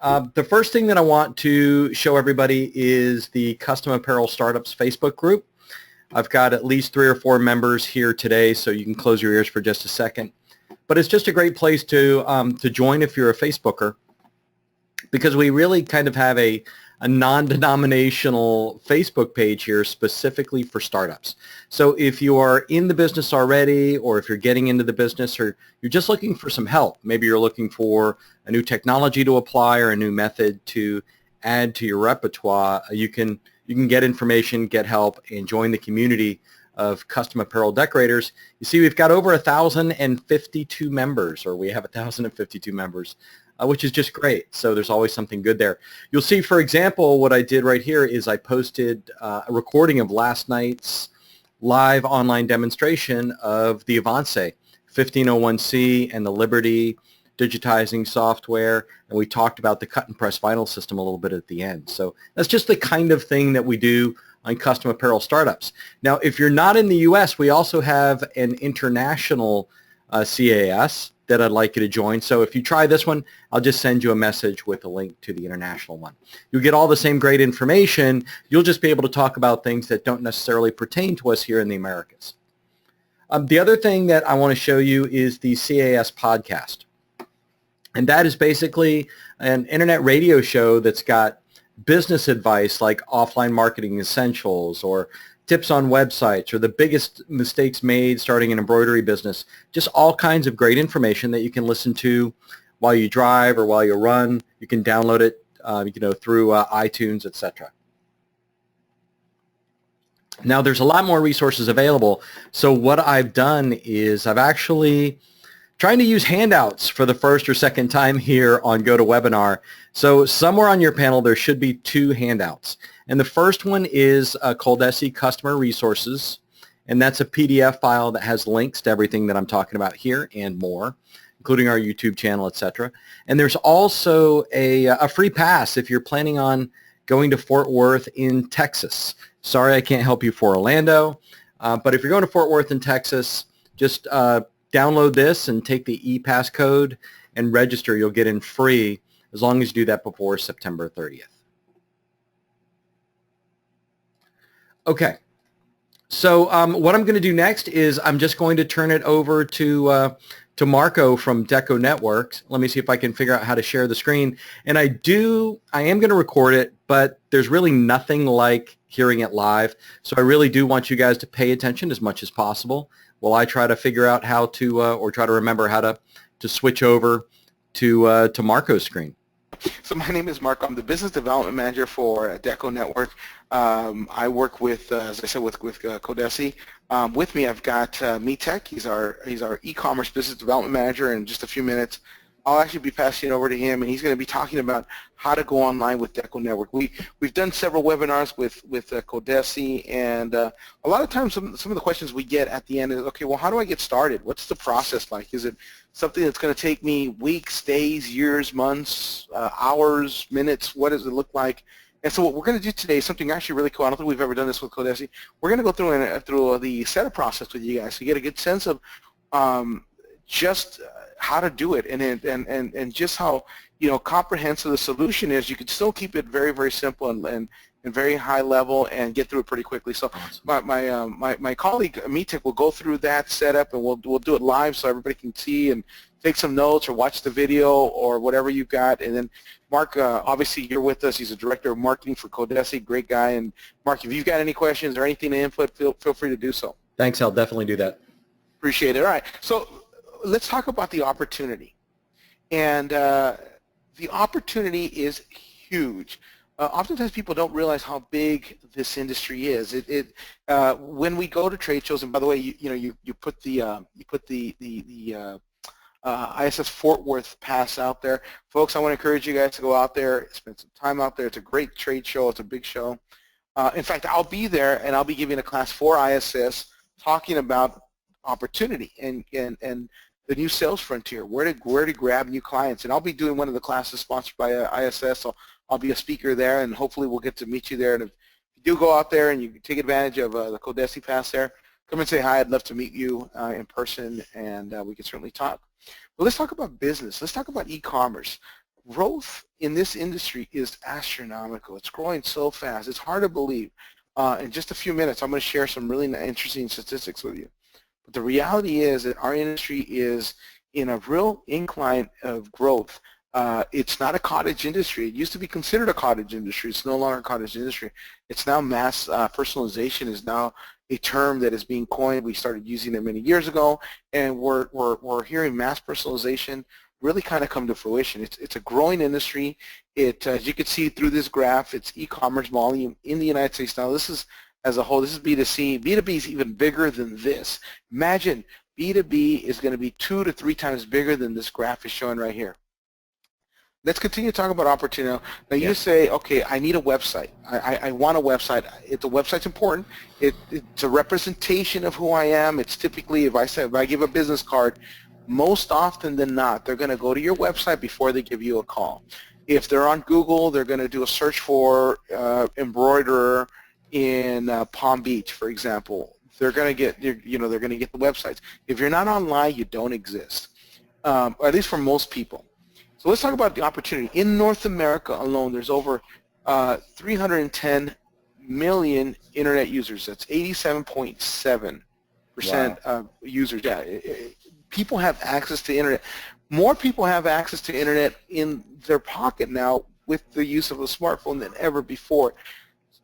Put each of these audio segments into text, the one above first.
The first thing that I want to show everybody is the Custom Apparel Startups Facebook group. I've got at least 3 or 4 members here today, so you can close your ears for just a second. But it's just a great place to join if you're a Facebooker, because we really kind of have a non-denominational Facebook page here specifically for startups. So if you are in the business already, or if you're getting into the business, or you're just looking for some help, maybe you're looking for a new technology to apply or a new method to add to your repertoire, you can get information, get help, and join the community of custom apparel decorators. You see, we've got over 1,052 members, or we have 1,052 members, which is just great. So there's always something good there. You'll see, for example, what I did right here is I posted a recording of last night's live online demonstration of the Avance 1501C and the Liberty digitizing software, and we talked about the cut and press vinyl system a little bit at the end. So that's just the kind of thing that we do on Custom Apparel Startups. Now, if you're not in the U.S., we also have an international CAS that I'd like you to join. So if you try this one, I'll just send you a message with a link to the international one. You'll get all the same great information. You'll just be able to talk about things that don't necessarily pertain to us here in the Americas. The other thing that I want to show you is the CAS podcast. And that is basically an internet radio show that's got business advice like offline marketing essentials, or tips on websites, or the biggest mistakes made starting an embroidery business. Just all kinds of great information that you can listen to while you drive or while you run. You can download it through iTunes, etc. Now, there's a lot more resources available. So what I've done is I've actually trying to use handouts for the first or second time here on GoToWebinar. So somewhere on your panel there should be 2 handouts. And the first one is Coldesi Customer Resources, and that's a PDF file that has links to everything that I'm talking about here and more, including our YouTube channel, etc. And there's also a free pass if you're planning on going to Fort Worth in Texas. Sorry, I can't help you for Orlando, but if you're going to Fort Worth in Texas, just download this and take the ePass code and register. You'll get in free as long as you do that before September 30th. Okay, so what I'm going to do next is I'm just going to turn it over to Marco from DecoNetwork. Let me see if I can figure out how to share the screen. And I am going to record it, but there's really nothing like hearing it live. So I really do want you guys to pay attention as much as possible while I try to figure out how to, or try to remember how to switch over to Marco's screen. So my name is Marco. I'm the Business Development Manager for DecoNetwork. I work with, as I said, with Coldesi. With me, I've got Mitek. He's our e-commerce business development manager. In just a few minutes, I'll actually be passing it over to him, and he's going to be talking about how to go online with DecoNetwork. We've done several webinars with Coldesi, and a lot of times some of the questions we get at the end is, okay, well, how do I get started? What's the process like? Is it something that's going to take me weeks, days, years, months, hours, minutes? What does it look like? And so what we're going to do today is something actually really cool. I don't think we've ever done this with Coldesi. We're going to go through the setup process with you guys so you get a good sense of just how to do it, and just how comprehensive the solution is. You can still keep it very, very simple and very high level and get through it pretty quickly. So my colleague Mitek will go through that setup, and we'll do it live so everybody can see and take some notes or watch the video or whatever you've got. And then Mark, obviously you're with us. He's a director of marketing for Coldesi, great guy. And Mark, if you've got any questions or anything to input, feel free to do so. Thanks, I'll definitely do that. Appreciate it. All right, so let's talk about the opportunity. And the opportunity is huge. Oftentimes people don't realize how big this industry is. When we go to trade shows, and by the way, you put the ISS Fort Worth pass out there, folks. I want to encourage you guys to go out there, spend some time out there. It's a great trade show. It's a big show. In fact, I'll be there, and I'll be giving a class for ISS talking about opportunity and the new sales frontier, where to grab new clients. And I'll be doing one of the classes sponsored by ISS, so I'll be a speaker there, and hopefully we'll get to meet you there. And if you do go out there and you take advantage of the Coldesi pass there, come and say hi. I'd love to meet you in person, and we can certainly talk. But let's talk about business. Let's talk about e-commerce. growth in this industry is astronomical. It's growing so fast. It's hard to believe. In just a few minutes, I'm going to share some really interesting statistics with you. But the reality is that our industry is in a real incline of growth. It's not a cottage industry. It used to be considered a cottage industry. It's no longer a cottage industry. It's now mass personalization is now a term that is being coined. We started using it many years ago, and we're hearing mass personalization really kind of come to fruition. It's a growing industry. As you can see through this graph, it's e-commerce volume in the United States. Now this is, as a whole, this is B2C. B2B is even bigger than this. Imagine B2B is going to be 2 to 3 times bigger than this graph is showing right here. Let's continue talking about opportunity. Now you say, okay, I need a website. I want a website. The website's important. It's a representation of who I am. It's typically, if I give a business card, most often than not, they're going to go to your website before they give you a call. If they're on Google, they're going to do a search for embroiderer in Palm Beach, for example. They're going to get, they're going to get the websites. If you're not online, you don't exist, or at least for most people. So let's talk about the opportunity. In North America alone, there's over 310 million internet users. That's 87.7% of users. Yeah, people have access to internet. More people have access to internet in their pocket now with the use of a smartphone than ever before.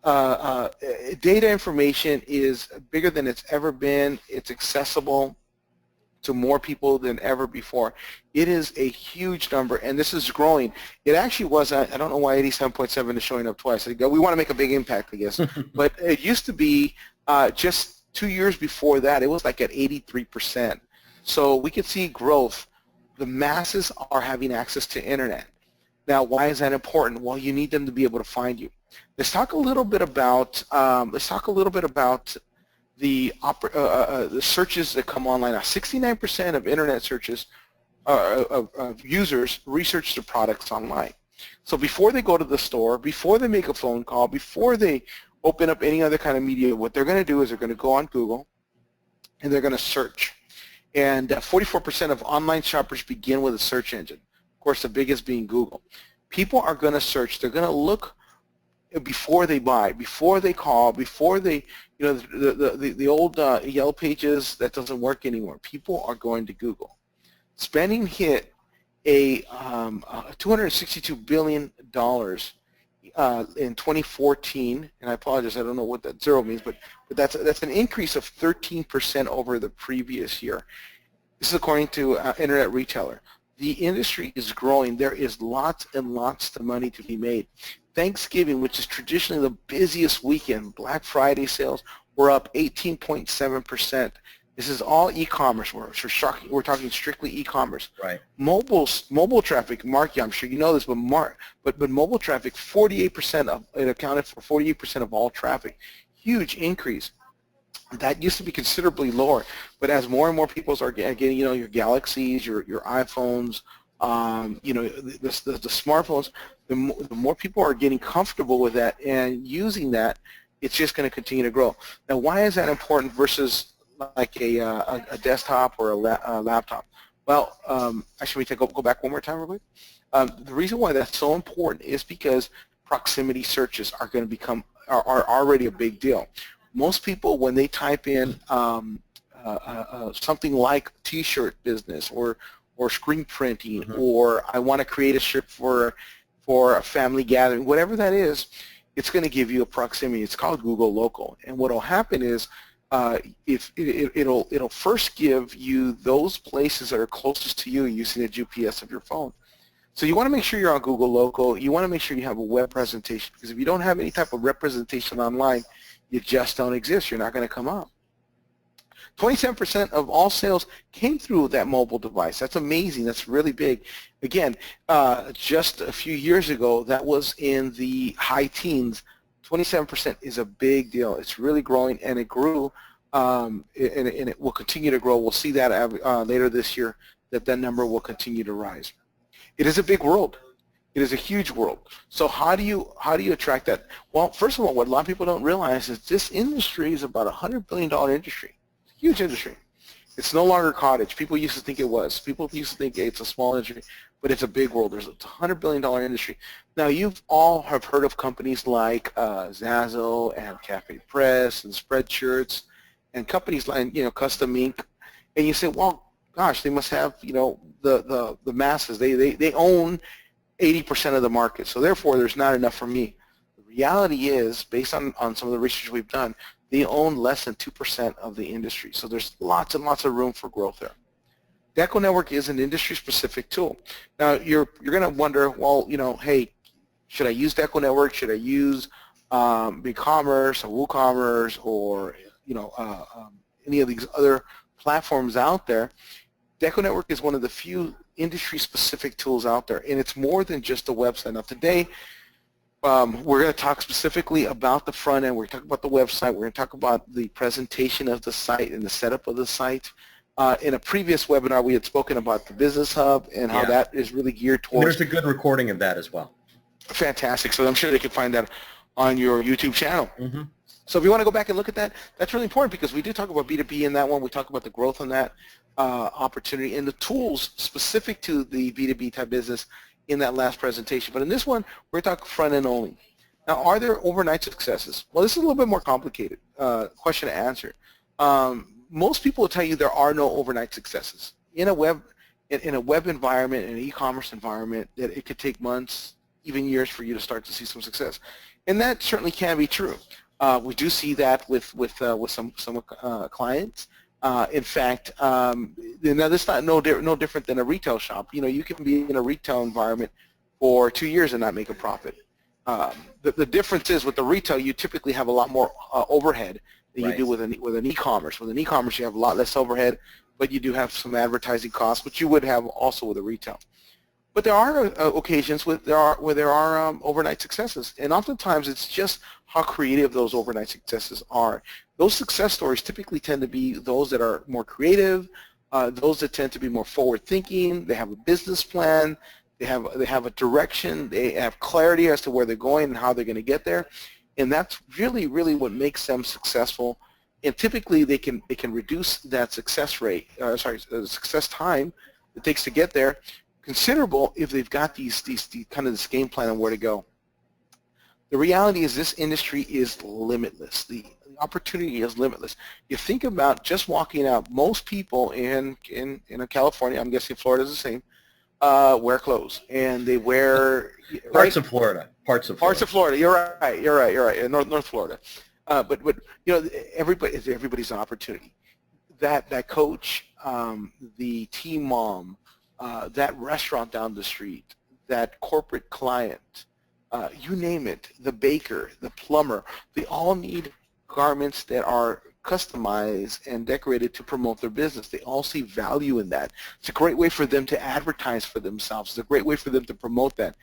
Data information is bigger than it's ever been. It's accessible to more people than ever before. It is a huge number, and this is growing. It actually was, I don't know why 87.7 is showing up twice. We want to make a big impact, I guess. But it used to be just 2 years before that, it was like at 83%. So we could see growth. The masses are having access to internet. Now, why is that important? Well, you need them to be able to find you. Let's talk a little bit about the searches that come online. Now, 69% of internet searches of users research their products online. So before they go to the store, before they make a phone call, before they open up any other kind of media, what they're going to do is they're going to go on Google and they're going to search. And 44% of online shoppers begin with a search engine. Of course, the biggest being Google. People are going to search. They're going to look before they buy, before they call, before they, the old Yellow Pages, that doesn't work anymore. People are going to Google. Spending hit a $262 billion in 2014, and I apologize, I don't know what that zero means, but that's an increase of 13% over the previous year. This is according to Internet Retailer. The industry is growing. There is lots and lots of money to be made. Thanksgiving, which is traditionally the busiest weekend, Black Friday sales were up 18.7%. This is all e-commerce. We're talking strictly e-commerce. Right. Mobile traffic, Mark, I'm sure you know this, but mobile traffic, 48% of it accounted for 48% of all traffic. Huge increase. That used to be considerably lower, but as more and more people are getting, your Galaxies, your iPhones, the smartphones, the more people are getting comfortable with that and using that, it's just going to continue to grow. Now, why is that important versus like a desktop or a laptop? Well, actually, we go back one more time real quick. The reason why that's so important is because proximity searches are going to are already a big deal. Most people, when they type in something like T-shirt business or screen printing, or I want to create a shirt for a family gathering, whatever that is, it's going to give you a proximity. It's called Google Local, and what will happen is it'll first give you those places that are closest to you using the GPS of your phone. So you want to make sure you're on Google Local. You want to make sure you have a web presentation, because if you don't have any type of representation online, you just don't exist. You're not going to come up. 27% of all sales came through that mobile device. That's amazing. That's really big. Again, just a few years ago, that was in the high teens. 27% is a big deal. It's really growing, and it grew, and it will continue to grow. We'll see that later this year, that number will continue to rise. It is a big world. It is a huge world. So how do you attract that? Well, first of all, what a lot of people don't realize is this industry is about a $100 billion industry. Huge industry. It's no longer cottage. People used to think it was. People used to think it's a small industry, but it's a big world. It's a $100 billion industry. Now, you've all have heard of companies like Zazzle and Cafe Press and Spreadshirts and companies like, Custom Ink. And you say, well, gosh, they must have, the masses. They own 80% of the market. So therefore, there's not enough for me. The reality is, based on some of the research we've done, they own less than 2% of the industry. So there's lots and lots of room for growth there. DecoNetwork is an industry-specific tool. Now, you're going to wonder, well, hey, should I use DecoNetwork? Should I use eCommerce or WooCommerce or, any of these other platforms out there? DecoNetwork is one of the few industry-specific tools out there, and it's more than just a website. Now, today, we're going to talk specifically about the front end. We're going to talk about the website. We're going to talk about the presentation of the site and the setup of the site. In a previous webinar, we had spoken about the Business Hub and how that is really geared towards... There's a good recording of that as well. Fantastic. So I'm sure they can find that on your YouTube channel. Mm-hmm. So if you want to go back and look at that, that's really important because we do talk about B2B in that one. We talk about the growth on that opportunity and the tools specific to the B2B type business in that last presentation. But in this one, we're talking front end only. Now, are there overnight successes? Well, this is a little bit more complicated question to answer. Most people will tell you there are no overnight successes. In a web environment, in an e-commerce environment, that it could take months, even years for you to start to see some success. And that certainly can be true. We do see that with some clients. In fact, now this is not no different than a retail shop. You can be in a retail environment for 2 years and not make a profit. The difference is with the retail, you typically have a lot more overhead than you do with an e-commerce. With an e-commerce, you have a lot less overhead, but you do have some advertising costs, which you would have also with a retail. But there are occasions where there are overnight successes, and oftentimes it's just how creative those overnight successes are. Those success stories typically tend to be those that are more creative, those that tend to be more forward-thinking. They have a business plan, they have a direction, they have clarity as to where they're going and how they're going to get there, and that's really what makes them successful. And typically they can reduce that success rate, the success time it takes to get there considerable if they've got these kind of this game plan on where to go. The reality is this industry is limitless. The opportunity is limitless. You think about just walking out. Most people in California, I'm guessing Florida is the same, wear clothes, and they wear Parts of Florida. Parts of Florida. You're right. In North Florida. But everybody's an opportunity. That coach, the team mom, that restaurant down the street, that corporate client, you name it, the baker, the plumber, they all need garments that are customized and decorated to promote their business. They all see value in that. It's a great way for them to advertise for themselves. It's a great way for them to promote that.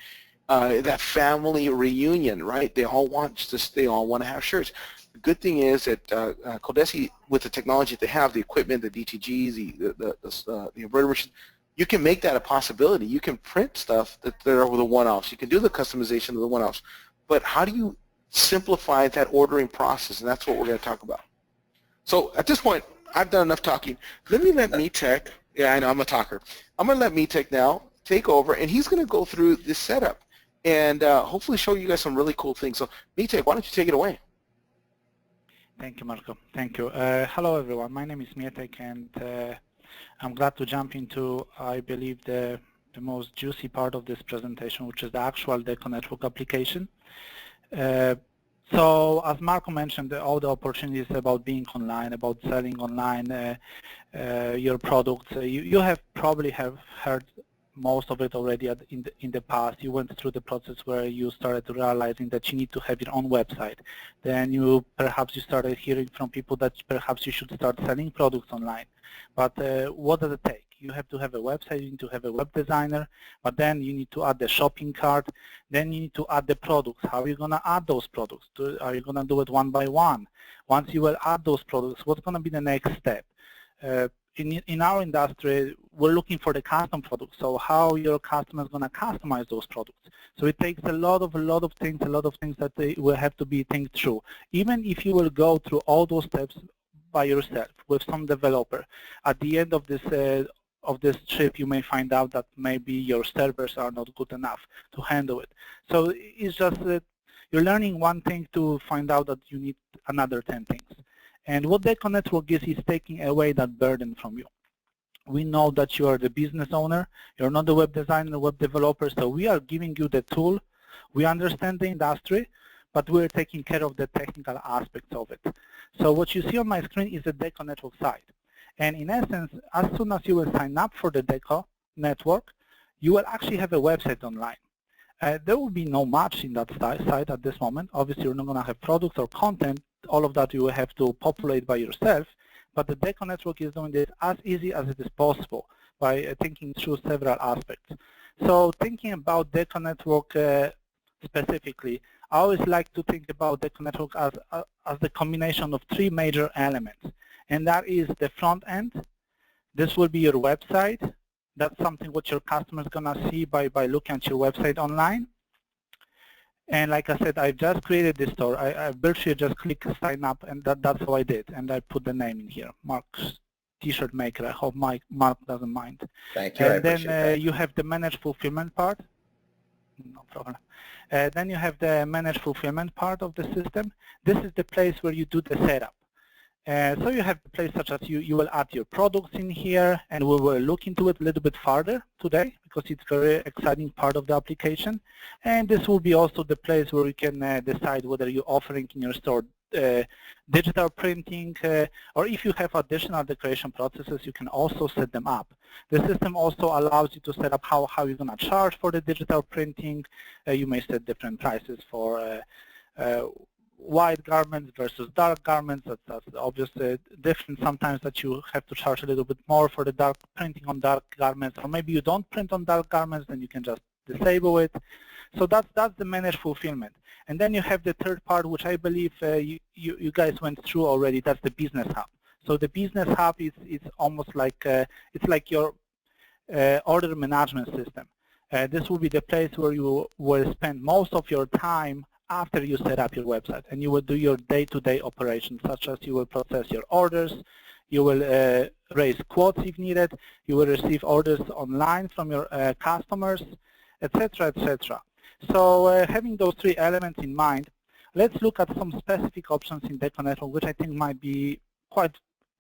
That family reunion, right? They all want to have shirts. The good thing is that Coldesi, with the technology they have, the equipment, the DTGs, the embroidery machine, you can make that a possibility. You can print stuff that are the one-offs. You can do the customization of the one-offs. But how do you simplify that ordering process? And that's what we're going to talk about. So at this point, I've done enough talking. Let me let Metek, I know I'm a talker. I'm going to let Metek now take over, and he's going to go through this setup and hopefully show you guys some really cool things. So Metek, why don't you take it away? Thank you, Marco. Thank you. Hello, everyone. My name is Metek, and I'm glad to jump into, I believe, the most juicy part of this presentation, which is the actual DecoNetwork application. So as Marco mentioned, all the opportunities about being online, about selling online your products, you have probably heard most of it already in the past. You went through the process where you started realizing that you need to have your own website. Then perhaps you started hearing from people that perhaps you should start selling products online. But what does it take? You have to have a website, you need to have a web designer, but then you need to add the shopping cart, then you need to add the products. How are you going to add those products? Are you going to do it one by one? Once you will add those products, what's going to be the next step? In our industry, we're looking for the custom products, so how your customer is going to customize those products. So it takes a lot of things that will have to be think through. Even if you will go through all those steps by yourself with some developer. At the end of this trip, you may find out that maybe your servers are not good enough to handle it. So it's just that you're learning one thing to find out that you need another 10 things. And what DecoNetwork is taking away that burden from you. We know that you are the business owner, you're not the web designer, web developer, so we are giving you the tool. We understand the industry, but we're taking care of the technical aspects of it. So what you see on my screen is the DecoNetwork site. And in essence, as soon as you will sign up for the DecoNetwork, you will actually have a website online. There will be no match in that site at this moment. Obviously, you're not going to have products or content. All of that you will have to populate by yourself. But the DecoNetwork is doing this as easy as it is possible by thinking through several aspects. So thinking about DecoNetwork specifically, I always like to think about DecoNetwork as the combination of three major elements. And that is the front end. This will be your website. That's something what your customer is going to see by looking at your website online. And like I said, I just created this store. I virtually just click sign up, and that's how I did. And I put the name in here, Mark's T-shirt maker. I hope Mark doesn't mind. Thank you. And then you have the managed fulfillment part. No problem. Then you have the managed fulfillment part of the system. This is the place where you do the setup. So you have a place such as you will add your products in here, and we will look into it a little bit further today because it's a very exciting part of the application. And this will be also the place where you can decide whether you're offering in your store digital printing, or if you have additional decoration processes, you can also set them up. The system also allows you to set up how you're going to charge for the digital printing. You may set different prices for white garments versus dark garments. That's obviously different sometimes, that you have to charge a little bit more for the dark printing on dark garments, or maybe you don't print on dark garments, then you can just disable it. So that's the managed fulfillment. And then you have the third part, which I believe you guys went through already. That's the business hub. So the business hub is almost like it's like your order management system. This will be the place where you will spend most of your time after you set up your website, and you will do your day-to-day operations, such as you will process your orders, you will raise quotes if needed, you will receive orders online from your customers, etc., etc. So having those three elements in mind, let's look at some specific options in DecoNetwork, which I think might be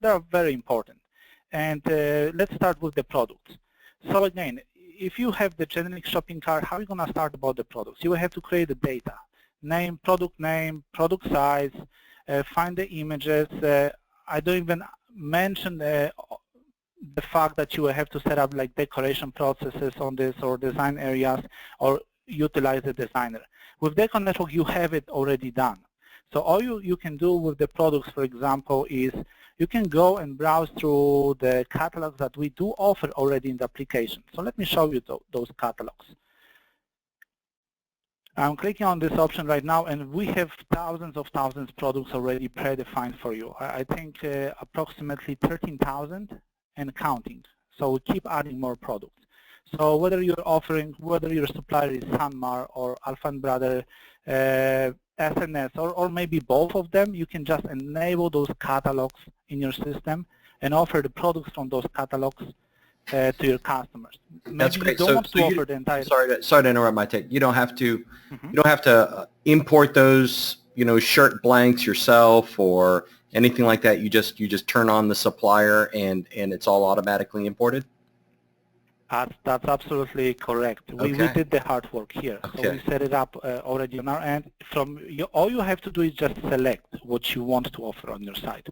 they're very important. And let's start with the products. So again, if you have the generic shopping cart, how are you going to start about the products? You will have to create the data. Name, product size, find the images. I don't even mention the fact that you will have to set up like decoration processes on this, or design areas, or utilize the designer. With DecoNetwork, you have it already done. So all you can do with the products, for example, is you can go and browse through the catalogs that we do offer already in the application. So let me show you those catalogs. I'm clicking on this option right now, and we have thousands of products already predefined for you. I think approximately 13,000 and counting. So we keep adding more products. So whether your supplier is Sanmar or Alpha & Brother, SNS, or maybe both of them, you can just enable those catalogs in your system and offer the products from those catalogs to your customers. Maybe That's great. You don't want to offer the entire. Sorry to interrupt my take. You don't have to. You don't have to import those, shirt blanks yourself or anything like that. You just turn on the supplier and it's all automatically imported. That's absolutely correct. We did the hard work here. Okay. So we set it up already on our end. All you have to do is just select what you want to offer on your site.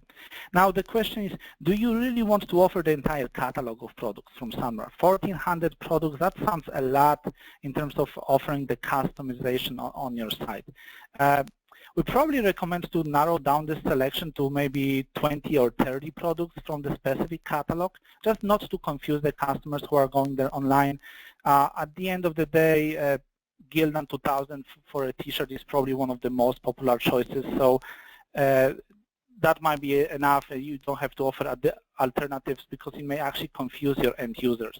Now the question is, do you really want to offer the entire catalog of products from Sanmar? 1,400 products, that sounds a lot in terms of offering the customization on your site. We probably recommend to narrow down this selection to maybe 20 or 30 products from the specific catalog, just not to confuse the customers who are going there online. At the end of the day, Gildan 2000 for a t-shirt is probably one of the most popular choices, so that might be enough. You don't have to offer alternatives because it may actually confuse your end users.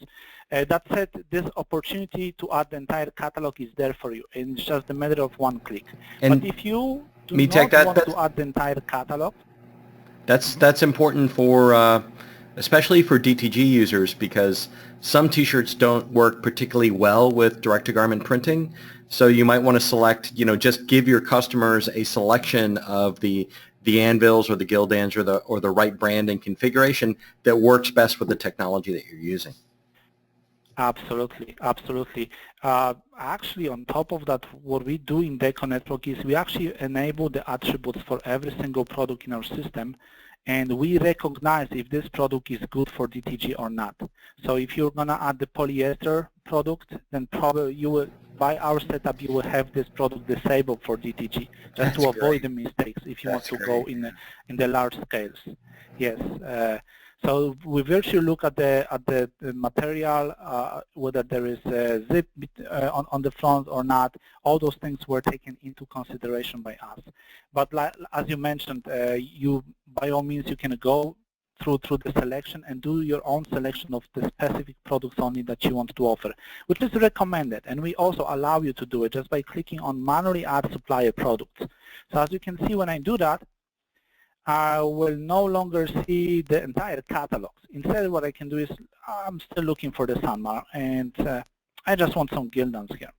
That said, this opportunity to add the entire catalog is there for you, and it's just a matter of one click. And but if you do not want to add the entire catalog, That's important for especially for DTG users, because some t-shirts don't work particularly well with direct-to-garment printing. So you might want to select, just give your customers a selection of the anvils or the gildans or the right brand and configuration that works best with the technology that you're using. Absolutely, absolutely. Actually, on top of that, what we do in DecoNetwork is we actually enable the attributes for every single product in our system, and we recognize if this product is good for DTG or not. So if you're going to add the polyester product, then probably you will, by our setup, you will have this product disabled for DTG, just to avoid the mistakes if you want to go in the large scales. Yes. So we virtually look at the material, whether there is a zip on the front or not. All those things were taken into consideration by us. But like, as you mentioned, you by all means you can go through the selection and do your own selection of the specific products only that you want to offer, which is recommended. And we also allow you to do it just by clicking on manually add supplier products. So as you can see, when I do that, I will no longer see the entire catalogs. Instead, what I can do is I'm still looking for the Sanmar, and I just want some gildans here.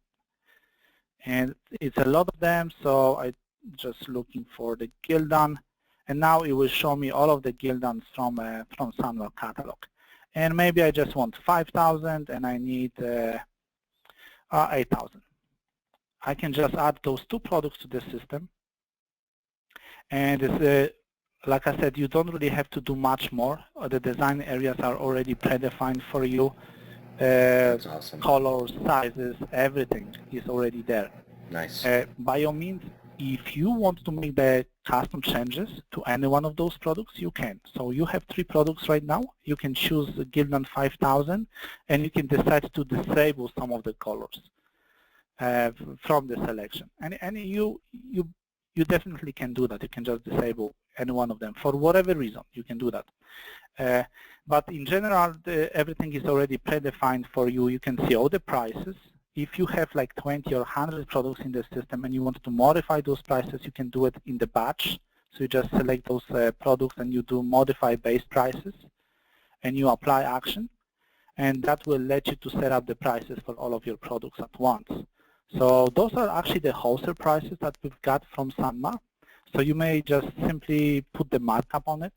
And it's a lot of them, so I'm just looking for the gildan. And now it will show me all of the gildans from Sanmar catalog. And maybe I just want 5,000 and I need 8,000. I can just add those two products to the system. And it's like I said, you don't really have to do much more. The design areas are already predefined for you. That's awesome. Colors, sizes, everything is already there. Nice. By all means, if you want to make the custom changes to any one of those products, you can. So you have 3 products right now. You can choose the Gildan 5000, and you can decide to disable some of the colors from the selection. And you definitely can do that. You can just disable any one of them for whatever reason. You can do that. But in general, everything is already predefined for you. You can see all the prices. If you have like 20 or 100 products in the system and you want to modify those prices, you can do it in the batch. So you just select those products and you do modify base prices and you apply action. And that will let you to set up the prices for all of your products at once. So those are actually the wholesale prices that we've got from Sanmar. So you may just simply put the markup on it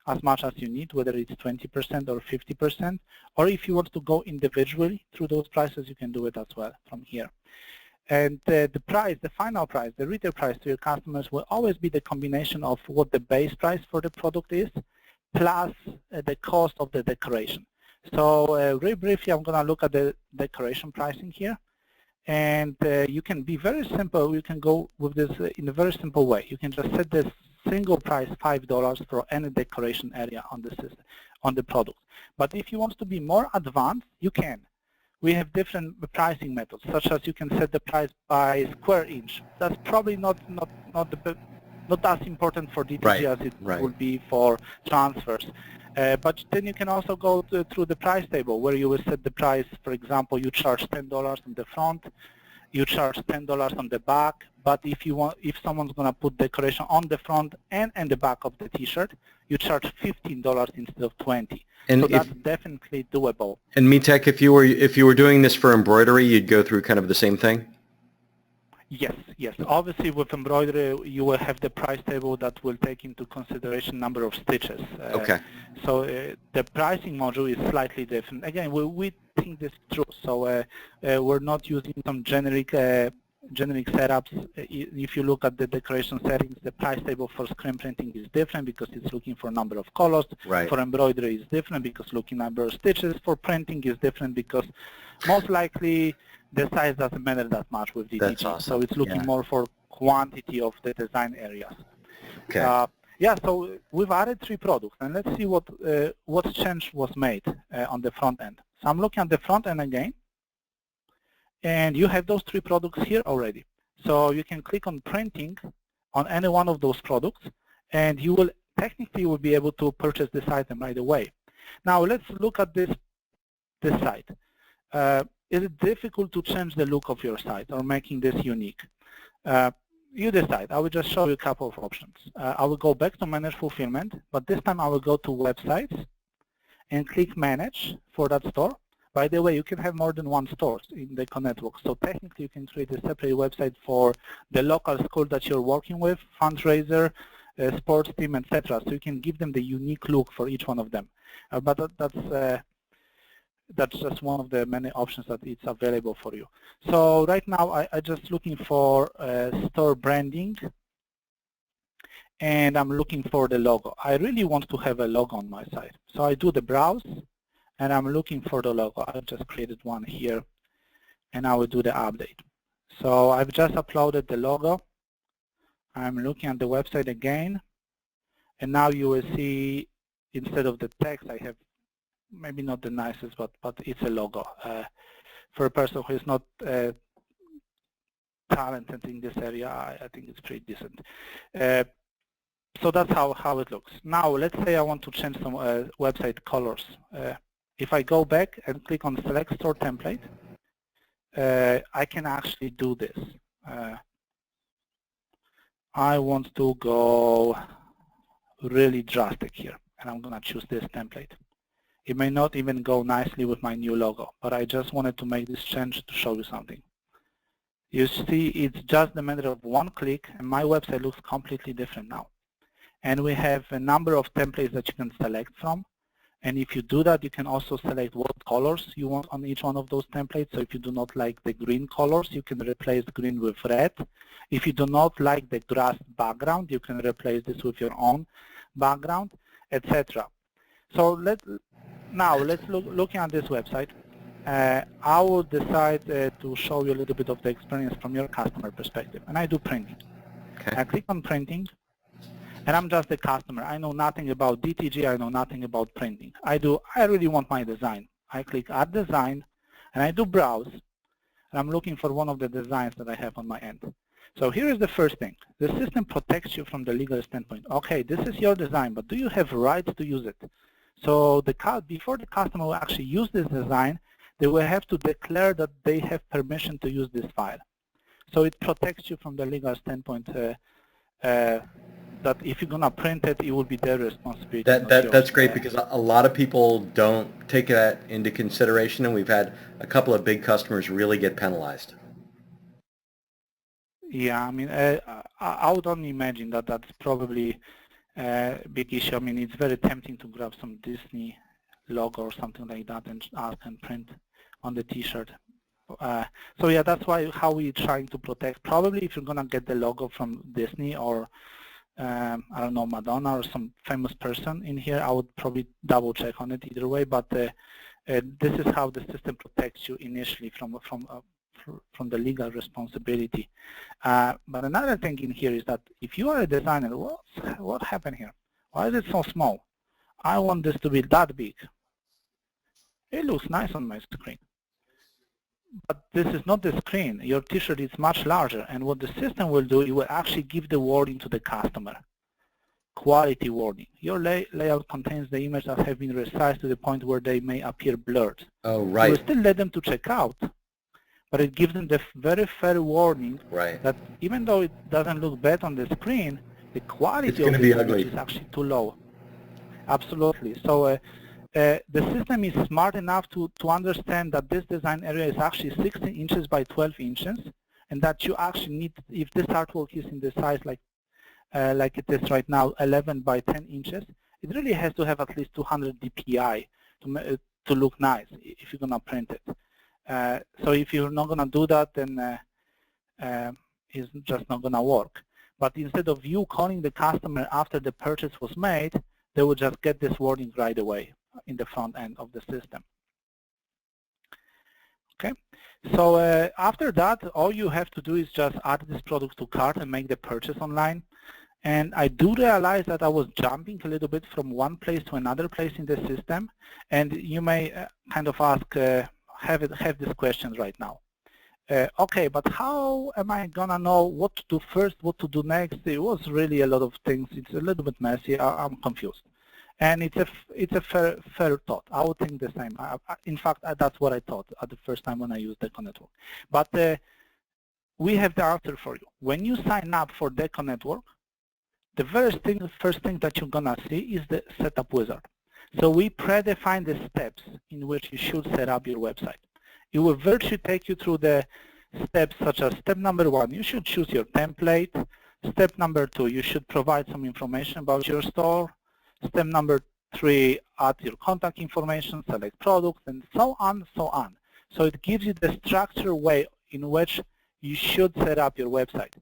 as much as you need, whether it's 20% or 50%. Or if you want to go individually through those prices, you can do it as well from here. And the price, the final price, the retail price to your customers will always be the combination of what the base price for the product is, plus the cost of the decoration. So very briefly, I'm going to look at the decoration pricing here. And you can be very simple. You can go with this in a very simple way. You can just set this single price $5 for any decoration area on the system, on the product. But if you want to be more advanced, you can. We have different pricing methods, such as you can set the price by square inch. That's probably not as important for DTG as it would be for transfers. But then you can also go through the price table where you will set the price. For example, you charge $10 on the front, you charge $10 on the back. But if someone's going to put decoration on the front and the back of the T-shirt, you charge $15 instead of $20. And so that's definitely doable. And Mitek, if you were doing this for embroidery, you'd go through kind of the same thing? Yes, yes. Obviously, with embroidery, you will have the price table that will take into consideration number of stitches. Okay. So the pricing module is slightly different. Again, we think this through. So we're not using some generic setups. If you look at the decoration settings, the price table for screen printing is different because it's looking for number of colors. Right. For embroidery is different because looking number of stitches. For printing is different because most likely the size doesn't matter that much with DTG. That's awesome. So it's looking more for quantity of the design areas. Okay. Yeah, so we've added 3 products, and let's see what change was made on the front end. So I'm looking at the front end again, and you have those 3 products here already. So you can click on printing on any one of those products, and you will technically be able to purchase this item right away. Now let's look at this site. Is it difficult to change the look of your site or making this unique? you decide. I will just show you a couple of options. I will go back to Manage Fulfillment, but this time I will go to Websites and click Manage for that store. By the way, you can have more than one store in the DecoNetwork, so technically you can create a separate website for the local school that you're working with, fundraiser, sports team, etc. So you can give them the unique look for each one of them. But that's just one of the many options that it's available for you. So right now I'm just looking for store branding, and I'm looking for the logo. I really want to have a logo on my site. So I do the browse, and I'm looking for the logo. I just created one here, and I will do the update. So I've just uploaded the logo. I'm looking at the website again, and now you will see instead of the text I have maybe not the nicest, but it's a logo. For a person who is not talented in this area, I think it's pretty decent. So that's how it looks. Now let's say I want to change some website colors. If I go back and click on Select Store Template, I can actually do this. I want to go really drastic here, and I'm going to choose this template. It may not even go nicely with my new logo, but I just wanted to make this change to show you something. You see, it's just a matter of one click, and my website looks completely different now. And we have a number of templates that you can select from. And if you do that, you can also select what colors you want on each one of those templates. So if you do not like the green colors, you can replace green with red. If you do not like the grass background, you can replace this with your own background, etc. So now let's looking at this website. I will decide to show you a little bit of the experience from your customer perspective, and I do printing. Okay. I click on printing, and I'm just the customer. I know nothing about DTG. I know nothing about printing. I really want my design. I click Add Design, and I do Browse, and I'm looking for one of the designs that I have on my end. So here is the first thing. The system protects you from the legal standpoint. Okay, this is your design, but do you have rights to use it? So before the customer will actually use this design, they will have to declare that they have permission to use this file. So it protects you from the legal standpoint that if you're going to print it, it will be their responsibility. That's great, because a lot of people don't take that into consideration, and we've had a couple of big customers really get penalized. Yeah, I mean, I would only imagine that that's probably a big issue. I mean, it's very tempting to grab some Disney logo or something like that and ask and print on the T-shirt. So yeah, that's how we're trying to protect. Probably if you're gonna get the logo from Disney or I don't know, Madonna or some famous person in here, I would probably double check on it either way. But this is how the system protects you initially from the legal responsibility. But another thing in here is that if you are a designer, what happened here? Why is it so small? I want this to be that big. It looks nice on my screen. But this is not the screen. Your T-shirt is much larger, and what the system will do, it will actually give the wording to the customer. Quality wording. Your layout contains the images that have been resized to the point where they may appear blurred. Oh, right. You will still let them to check out, but it gives them the very fair warning that even though it doesn't look bad on the screen, the quality of the image is actually too low. Absolutely. So the system is smart enough to understand that this design area is actually 16 inches by 12 inches, and that you actually need, if this artwork is in the size like it is right now, 11 by 10 inches, it really has to have at least 200 dpi to look nice if you're going to print it. So if you're not going to do that, then it's just not going to work. But instead of you calling the customer after the purchase was made, they will just get this wording right away in the front end of the system. Okay, so after that, all you have to do is just add this product to cart and make the purchase online. And I do realize that I was jumping a little bit from one place to another place in the system, and you may kind of ask, have these questions right now. Okay, but how am I gonna know what to do first, what to do next? It was really a lot of things. It's a little bit messy. I'm confused. And it's a fair thought. I would think the same. In fact, that's what I thought at the first time when I used DecoNetwork. But we have the answer for you. When you sign up for DecoNetwork, the first thing that you're gonna see is the setup wizard. So we predefine the steps in which you should set up your website. It will virtually take you through the steps such as step number 1, you should choose your template. Step number 2, you should provide some information about your store. Step number 3, add your contact information, select products, and so on, so on. So it gives you the structured way in which you should set up your website.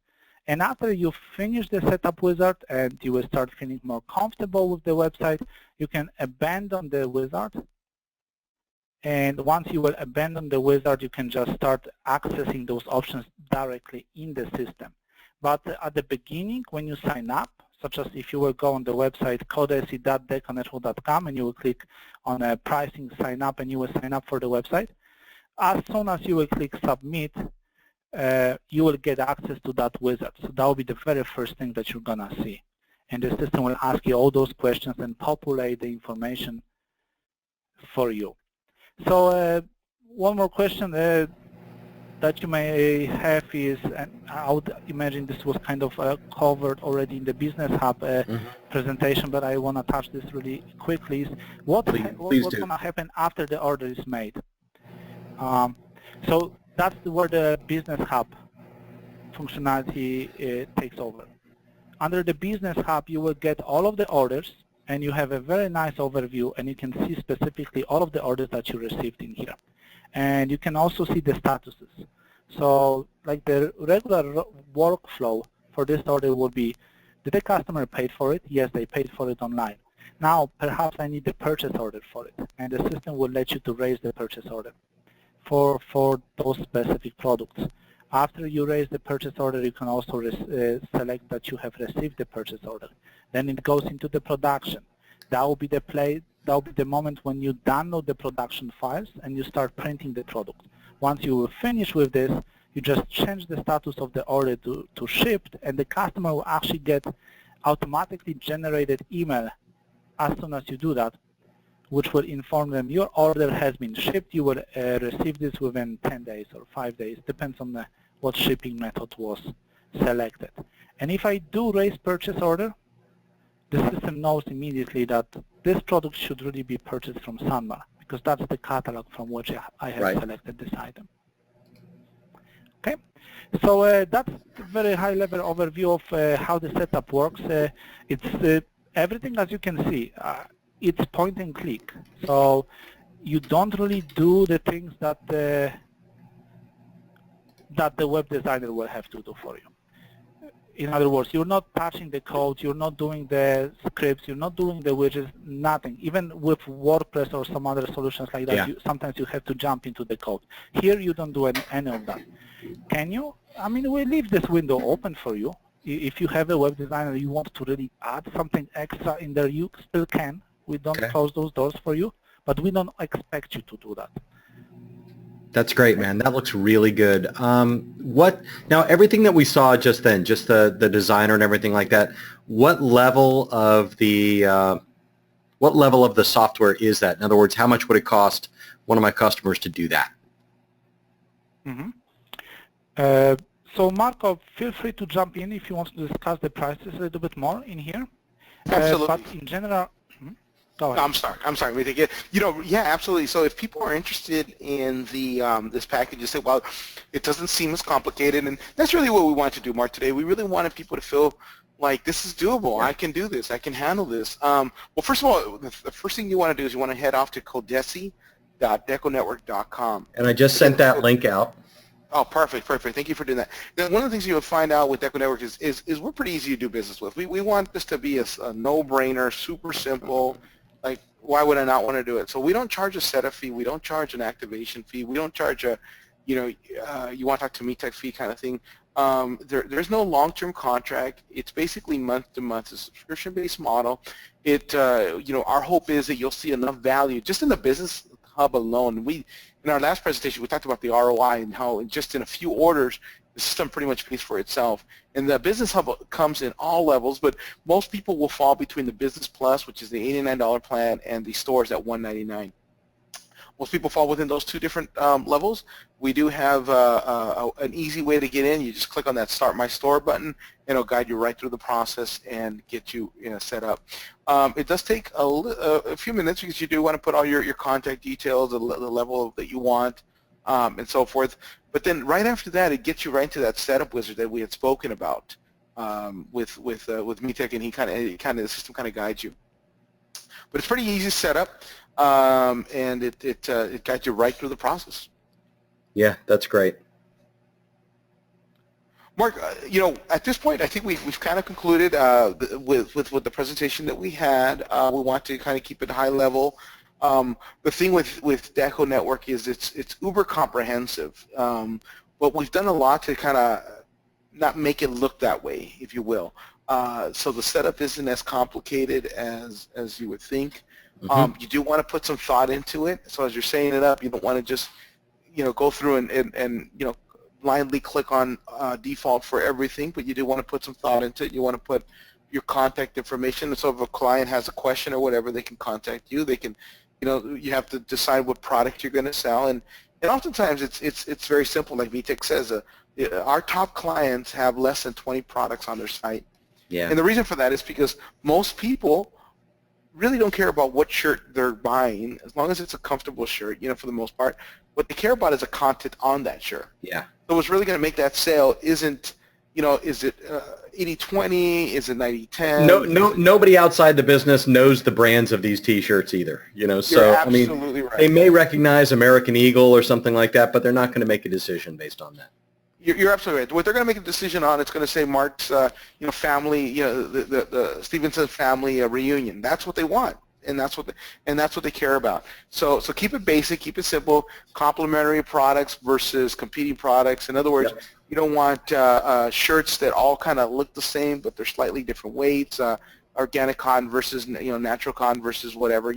And after you finish the setup wizard and you will start feeling more comfortable with the website, you can abandon the wizard. And once you will abandon the wizard, you can just start accessing those options directly in the system. But at the beginning, when you sign up, such as if you will go on the website coldesi.deconetwork.com and you will click on pricing sign up and you will sign up for the website, as soon as you will click submit, you will get access to that wizard. So that will be the very first thing that you're gonna see. And the system will ask you all those questions and populate the information for you. So one more question that you may have is, and I would imagine this was kind of covered already in the Business Hub presentation, but I want to touch this really quickly, is what's going to happen after the order is made. So that's where the Business Hub functionality takes over. Under the Business Hub, you will get all of the orders, and you have a very nice overview, and you can see specifically all of the orders that you received in here. And you can also see the statuses. So like the regular workflow for this order will be, did the customer pay for it? Yes, they paid for it online. Now, perhaps I need the purchase order for it, and the system will let you to raise the purchase order for those specific products. After you raise the purchase order, you can also select that you have received the purchase order. Then it goes into the production. That will be the moment when you download the production files and you start printing the product. Once you finish with this, you just change the status of the order to shipped, and the customer will actually get automatically generated email as soon as you do that, which will inform them your order has been shipped. You will receive this within 10 days or 5 days, depends on what shipping method was selected. And if I do raise purchase order, the system knows immediately that this product should really be purchased from Sanmar, because that's the catalog from which I have selected this item. Okay, so that's a very high-level overview of how the setup works. It's everything, as you can see, it's point and click. So you don't really do the things that the web designer will have to do for you. In other words, you're not touching the code, you're not doing the scripts, you're not doing the widgets, nothing. Even with WordPress or some other solutions like that, sometimes you have to jump into the code. Here you don't do any of that. Can you? I mean, we leave this window open for you. If you have a web designer, you want to really add something extra in there, you still can. We don't close those doors for you, but we don't expect you to do that. That's great, man. That looks really good. Now everything that we saw just then, just the designer and everything like that, what level of the software is that? In other words, how much would it cost one of my customers to do that? So Marco, feel free to jump in if you want to discuss the prices a little bit more in here. Absolutely. But in general, go ahead. I'm sorry. Let me take it. Yeah, absolutely. So if people are interested in the this package, you say, well, it doesn't seem as complicated, and that's really what we want to do, Mark. Today, we really wanted people to feel like this is doable. I can do this. I can handle this. Well, first of all, the first thing you want to do is you want to head off to Coldesi.deconetwork.com. And I just sent that link out. Oh, perfect. Thank you for doing that. Now, one of the things you'll find out with DecoNetwork is we're pretty easy to do business with. We want this to be a no-brainer, super simple. Like, why would I not want to do it? So we don't charge a setup fee. We don't charge an activation fee. We don't charge a, you want to talk to me type fee kind of thing. There's no long-term contract. It's basically month-to-month. It's a subscription-based model. Our hope is that you'll see enough value just in the Business Hub alone. In our last presentation, we talked about the ROI and how just in a few orders, the system pretty much pays for itself. And the Business Hub comes in all levels, but most people will fall between the Business Plus, which is the $89 plan, and the stores at $199. most people fall within those two different levels. We do have an easy way to get in. You just click on that Start My Store button, and it'll guide you right through the process and get you, set up. It does take a few minutes because you do want to put all your contact details, the level that you want, and so forth. But then right after that, it gets you right into that setup wizard that we had spoken about with MeTech, and the system kind of guides you. But it's pretty easy to set up, and it guides you right through the process. Yeah, that's great. Mark, at this point, I think we've kind of concluded with the presentation that we had. We want to kind of keep it high level. The thing with DecoNetwork is it's uber comprehensive, but we've done a lot to kind of not make it look that way, if you will. So the setup isn't as complicated as you would think. Mm-hmm. You do want to put some thought into it. So as you're setting it up, you don't want to just go through and blindly click on default for everything, but you do want to put some thought into it. You want to put your contact information, so if a client has a question or whatever, they can contact you. They can, you have to decide what product you're going to sell, and oftentimes it's very simple. Like VTech says, our top clients have less than 20 products on their site. Yeah. And the reason for that is because most people really don't care about what shirt they're buying, as long as it's a comfortable shirt, for the most part. What they care about is the content on that shirt. Yeah. So what's really going to make that sale isn't, is it 80-20, is it 90-10? Nobody outside the business knows the brands of these T-shirts either. So You're absolutely right. They may recognize American Eagle or something like that, but they're not going to make a decision based on that. You're absolutely right. What they're going to make a decision on, it's going to say Mark's, family, the Stevenson family reunion. That's what they want, and that's what they care about. So keep it basic, keep it simple. Complementary products versus competing products. In other words, yep. You don't want shirts that all kind of look the same, but they're slightly different weights. Organic cotton versus natural cotton versus whatever.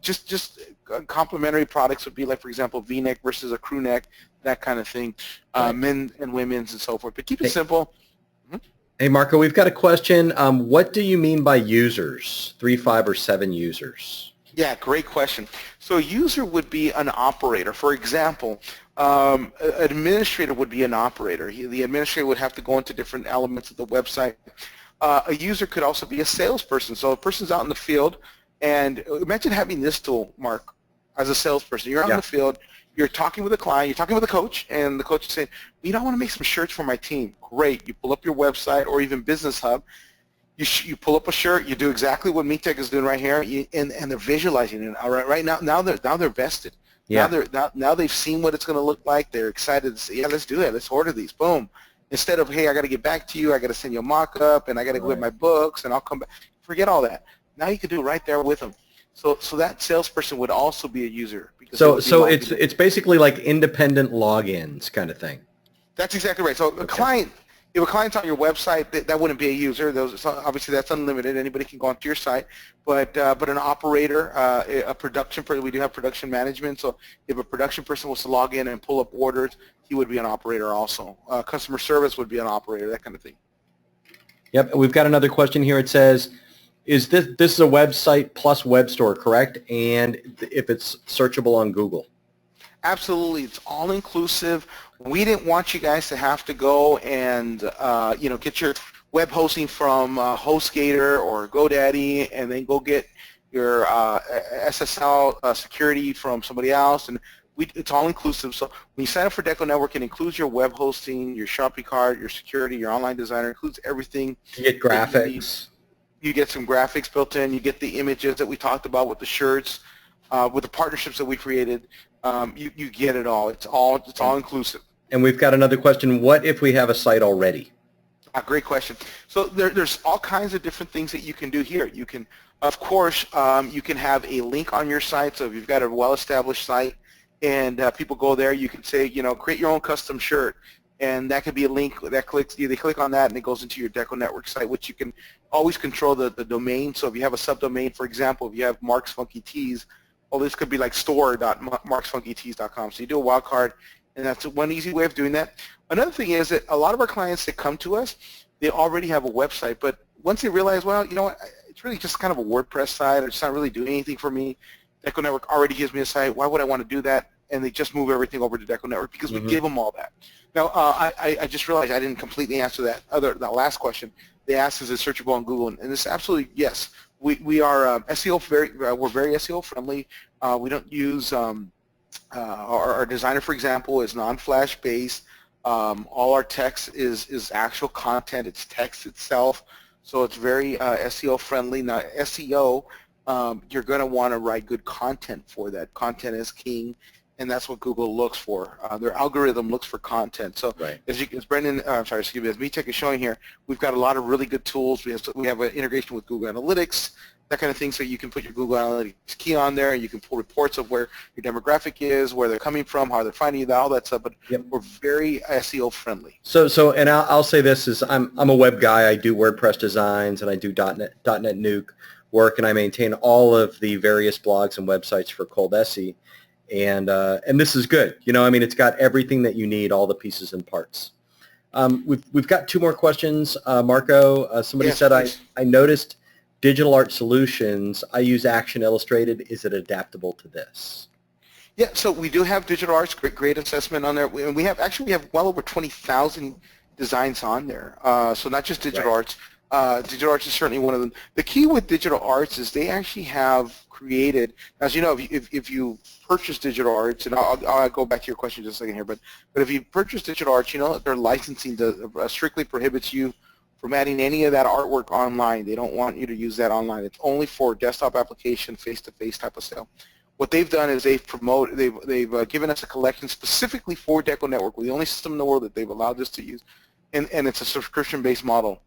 Just complementary products would be like, for example, V-neck versus a crew neck, that kind of thing, right. Men and women's and so forth. But keep it simple. Mm-hmm. Hey, Marco, we've got a question. What do you mean by users? 3, 5, or 7 users? Yeah, great question. So a user would be an operator. For example, an administrator would be an operator. The administrator would have to go into different elements of the website. A user could also be a salesperson. So a person's out in the field, and imagine having this tool, Mark, as a salesperson. You're out in the field, you're talking with a client, you're talking with a coach, and the coach is saying, I want to make some shirts for my team. Great. You pull up your website or even Business Hub. You pull up a shirt, you do exactly what MeTech is doing right here, and they're visualizing it. All right now they're vested. Yeah. Now they've seen what it's going to look like. They're excited to say, yeah, let's do it. Let's order these. Boom. Instead of, hey, I got to get back to you, I got to send you a mock-up, and I got to go get my books, and I'll come back. Forget all that. Now you can do it right there with them. So that salesperson would also be a user. So it's basically like independent logins kind of thing. That's exactly right. So a client, if a client's on your website, that wouldn't be a user. Obviously, that's unlimited. Anybody can go onto your site. But an operator, a production person, we do have production management. So if a production person was to log in and pull up orders, he would be an operator also. Customer service would be an operator, that kind of thing. Yep. We've got another question here. It says, is this is a website plus web store, correct? And if it's searchable on Google? Absolutely. It's all inclusive. We didn't want you guys to have to go and get your web hosting from HostGator or GoDaddy, and then go get your SSL security from somebody else. And it's all inclusive. So when you sign up for DecoNetwork, it includes your web hosting, your shopping cart, your security, your online designer. It includes everything. You get graphics. You get some graphics built in. You get the images that we talked about with the shirts, with the partnerships that we created. You get it all. It's all inclusive. And we've got another question. What if we have a site already? Great question. So there's all kinds of different things that you can do here. You can, of course, you can have a link on your site. So if you've got a well-established site and people go there, you can say, create your own custom shirt. And that could be a link that they click on that and it goes into your DecoNetwork site, which you can always control the domain. So if you have a subdomain, for example, if you have Mark's Funky Tees, well, this could be like store.marksfunkytees.com. So you do a wildcard, and that's one easy way of doing that. Another thing is that a lot of our clients that come to us, they already have a website, but once they realize, well, you know what, it's really just kind of a WordPress site, or it's not really doing anything for me, DecoNetwork already gives me a site. Why would I want to do that? And they just move everything over to DecoNetwork because we give them all that. Now, I just realized I didn't completely answer that last question. They asked, is it searchable on Google? And it's absolutely yes. We are SEO we're very SEO friendly. We don't use our designer, for example, is non-flash based. All our text is actual content. It's text itself, so it's very SEO friendly. Now, SEO, you're going to want to write good content for that. Content is king, and that's what Google looks for. Their algorithm looks for content. So right. as Brendan, as MeTech is showing here, we've got a lot of really good tools. We have an integration with Google Analytics, that kind of thing, so you can put your Google Analytics key on there, and you can pull reports of where your demographic is, where they're coming from, how they're finding you, all that stuff. But we're very SEO friendly. So, and I'll say this is I'm a web guy. I do WordPress designs, and I do .NET Nuke work, and I maintain all of the various blogs and websites for Coldesi, and this is good. You know, I mean, it's got everything that you need, all the pieces and parts. We've got two more questions, Marco. Somebody said I noticed Digital Art Solutions. I use Action Illustrated. Is it adaptable to this? Yeah, so we do have Digital Arts, great assessment on there. We have well over 20,000 designs on there. So not just Digital Arts. Digital Arts is certainly one of them. The key with Digital Arts is they actually have created, as you know, if you purchase Digital Arts, and I'll go back to your question just a second here, but if you purchase Digital Arts, you know their licensing strictly prohibits you from adding any of that artwork online. They don't want you to use that online. It's only for desktop application, face-to-face type of sale. What they've done is they've given us a collection specifically for DecoNetwork. We're the only system in the world that they've allowed us to use, and it's a subscription-based model.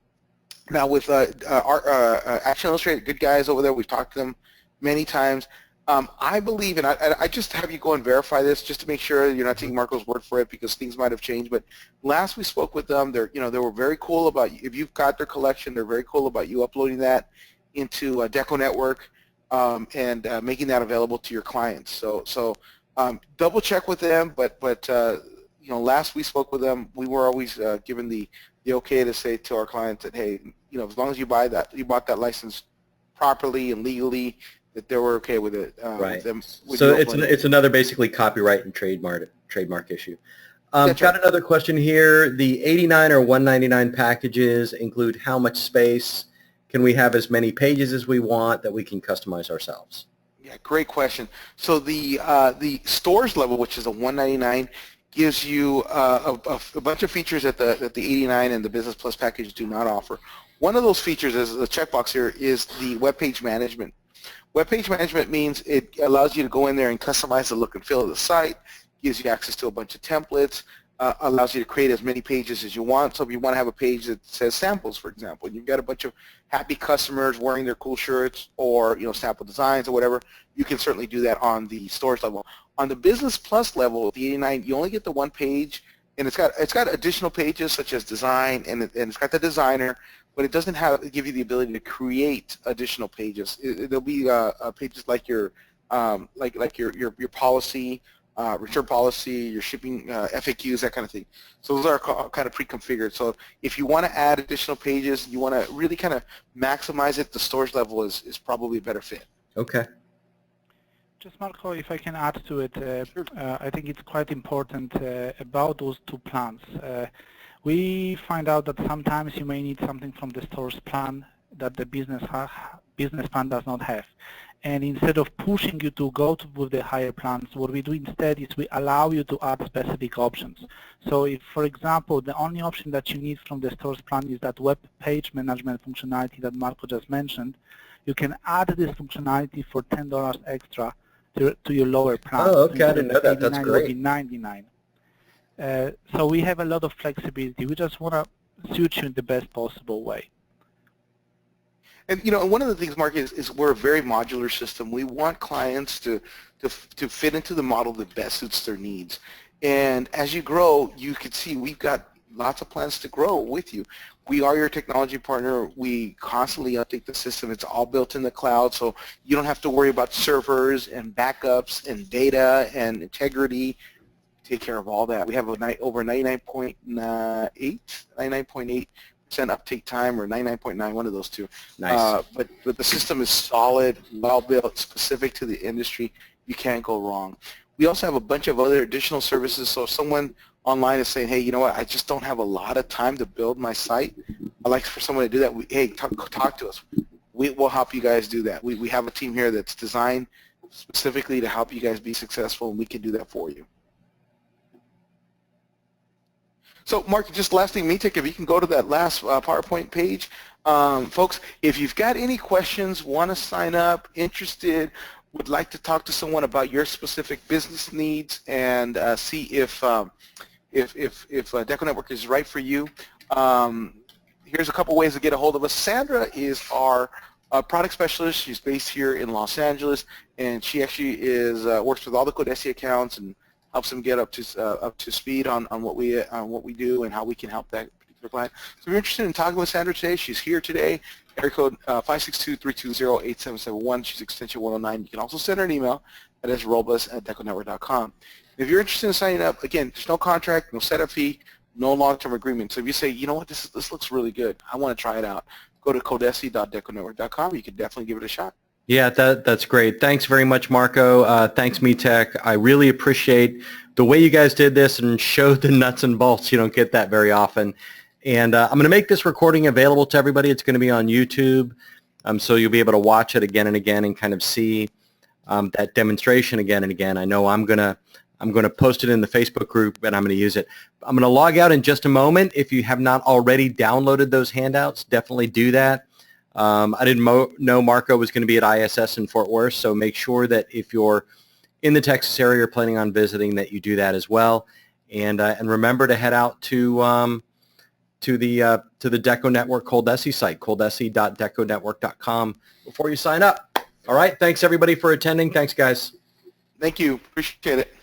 Now with Action Illustrated, good guys over there, we've talked to them many times. I believe, and I just have you go and verify this just to make sure you're not taking Marco's word for it because things might have changed. But last we spoke with them, they were very cool about, if you've got their collection, they're very cool about you uploading that into DecoNetwork and making that available to your clients. So double check with them. But last we spoke with them, we were always given the okay to say to our clients that, hey, as long as you bought that license properly and legally, that they were okay with it. Right. With so it's another basically copyright and trademark issue. Got another question here. The 89 or 199 packages include how much space? Can we have as many pages as we want that we can customize ourselves? Yeah, great question. So the stores level, which is a 199, gives you a bunch of features that the 89 and the Business Plus package do not offer. One of those features, as the checkbox here, is the web page management. Web page management means it allows you to go in there and customize the look and feel of the site, gives you access to a bunch of templates, allows you to create as many pages as you want. So if you want to have a page that says samples, for example, and you've got a bunch of happy customers wearing their cool shirts or sample designs or whatever, you can certainly do that on the stores level. On the Business Plus level, the 89, you only get the one page, and it's got additional pages such as design, and it's got the designer, but it doesn't give you the ability to create additional pages. There'll be pages like your policy, return policy, your shipping FAQs, that kind of thing. So those are kind of pre-configured. So if you want to add additional pages, you want to really kind of maximize it, the stores level is probably a better fit. Okay. Just Marco, if I can add to it, I think it's quite important about those two plans. We find out that sometimes you may need something from the stores plan that the business plan does not have. And instead of pushing you to go with the higher plans, what we do instead is we allow you to add specific options. So if, for example, the only option that you need from the stores plan is that web page management functionality that Marco just mentioned, you can add this functionality for $10 extra to your lower plan. Oh, okay, I didn't know that. That's great. Will be 99. So we have a lot of flexibility. We just want to suit you in the best possible way. And one of the things, Mark, is we're a very modular system. We want clients to fit into the model that best suits their needs. And as you grow, you can see we've got lots of plans to grow with you. We are your technology partner. We constantly update the system. It's all built in the cloud, so you don't have to worry about servers and backups and data and integrity. Take care of all that. We have over 99.8 uptake time or 99.9, one of those two. Nice. But the system is solid, well built, specific to the industry. You can't go wrong. We also have a bunch of other additional services. So if someone online is saying, hey, you know what, I just don't have a lot of time to build my site, I'd like for someone to do that. Hey, talk to us. We will help you guys do that. We have a team here that's designed specifically to help you guys be successful, and we can do that for you. So, Mark, just last thing, Mitek, if you can go to that last PowerPoint page. Folks, if you've got any questions, want to sign up, interested, would like to talk to someone about your specific business needs and see if DecoNetwork is right for you, here's a couple ways to get a hold of us. Sandra is our product specialist. She's based here in Los Angeles, and she actually works with all the Coldesi accounts and helps them get up to speed on what we do and how we can help that particular client. So if you're interested in talking with Sandra today, she's here today. Area code 562-320-8771. She's extension 109. You can also send her an email at srobles@deconetwork.com. If you're interested in signing up, again, there's no contract, no setup fee, no long-term agreement. So if you say, you know what, this looks really good, I want to try it out, go to coldesi.deconetwork.com. You can definitely give it a shot. Yeah, that's great. Thanks very much, Marco. Thanks, Mitek. I really appreciate the way you guys did this and showed the nuts and bolts. You don't get that very often. And I'm going to make this recording available to everybody. It's going to be on YouTube, so you'll be able to watch it again and again and kind of see that demonstration again and again. I know I'm going to post it in the Facebook group, and I'm going to use it. I'm going to log out in just a moment. If you have not already downloaded those handouts, definitely do that. I didn't know Marco was going to be at ISS in Fort Worth, so make sure that if you're in the Texas area or planning on visiting, that you do that as well. And remember to head out to the DecoNetwork Coldesi site, coldesi.deconetwork.com, before you sign up. All right. Thanks everybody for attending. Thanks, guys. Thank you. Appreciate it.